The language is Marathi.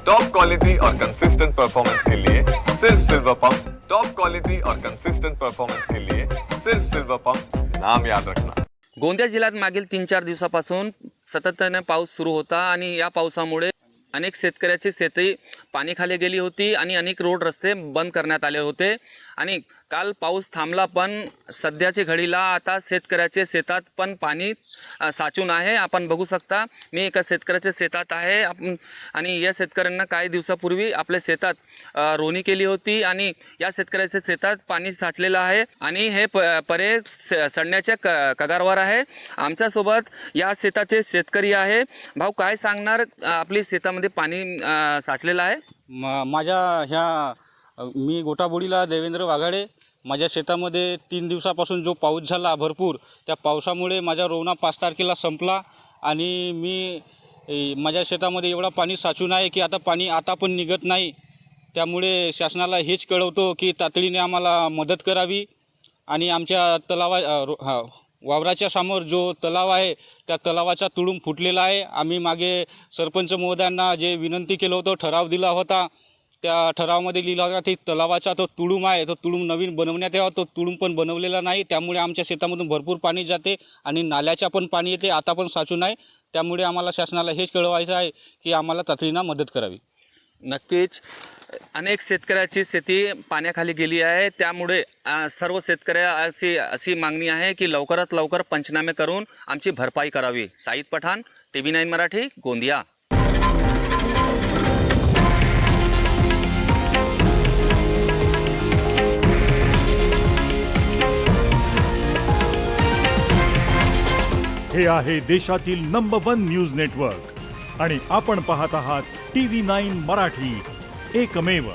टॉप क्वालिटी और कंसिस्टेंट परफॉर्मेंस के लिए सिर्फ सिल्वर पंप। टॉप क्वालिटी और कंसिस्टेंट परफॉर्मेंस के लिए सिर्फ सिल्वर पंप, नाम याद रखना। गोंदिया जिल्ह्यात मागील 3-4 दिवसापासून सातत्याने पाऊस सुरू होता आणि या पावसामुळे अनेक शेतकऱ्याची शेती पाणीखाली गेली होती आणि अनेक रोड रस्ते बंद करण्यात आले होते आणि काल पाऊस थांबला, पण सध्याच्या घडीला आता शेतकऱ्याचे शेतात पण पाणी साचून आहे। आपण बघू शकता, मी एका शेतकऱ्याच्या शेतात आहे आणि या शेतकऱ्यांना काही दिवसापूर्वी आपल्या शेतात रोवणी केली होती आणि या शेतकऱ्याच्या शेतात पाणी साचलेलं आहे आणि हे परे सडण्याच्या कगारवर आहे। आमच्यासोबत या शेताचे शेतकरी आहे। भाऊ, काय सांगणार, आपली शेतामध्ये पाणी साचलेलं आहे? मी गोटाबोडीला देवेंद्र वाघाडे। माझ्या शेतामध्ये 3 दिवसापासून जो पाऊस झाला भरपूर, त्या पावसामुळे माझा रोवणा 5 तारखेला संपला आणि माझ्या शेतामध्ये एवढा पाणी साचून आहे की आता पाणी पण निघत नाही। त्यामुळे शासनाला हेच कळवतो की तातडीने आम्हाला मदत करावी आणि आमच्या वावराच्या समोर जो तलाव आहे त्या तलावाचा तुडूंब फुटलेला आहे। आम्ही मागे सरपंच महोदयांना जे विनंती केलं होतं, ठराव दिला होता, त्या ठरावामध्ये लिहिला होता की तलावाचा तो तुडुंब आहे, तो तुडुंब नवीन बनवण्यात यावा, तो तुडुंब पण बनवलेला नाही। त्यामुळे आमच्या शेतामधून भरपूर पाणी जाते आणि नाल्याच्या पण पाणी येते, आता पण साचून आहे। त्यामुळे आम्हाला शासनाला हेच कळवायचं आहे की आम्हाला तातडीनं मदत करावी। नक्कीच अनेक शेतकऱ्याची शेती पाण्याखाली गेली आहे, त्यामुळे सर्व शेतकऱ्याची अशी मागणी आहे की लवकरात लवकर पंचनामे करून आमची भरपाई करावी। साईद पठाण, TV9 मराठी, गोंदिया। हे आहे देशातील नंबर 1 न्यूज नेटवर्क आणि आपण पाहत आहात TV9 मराठी, एकमेव।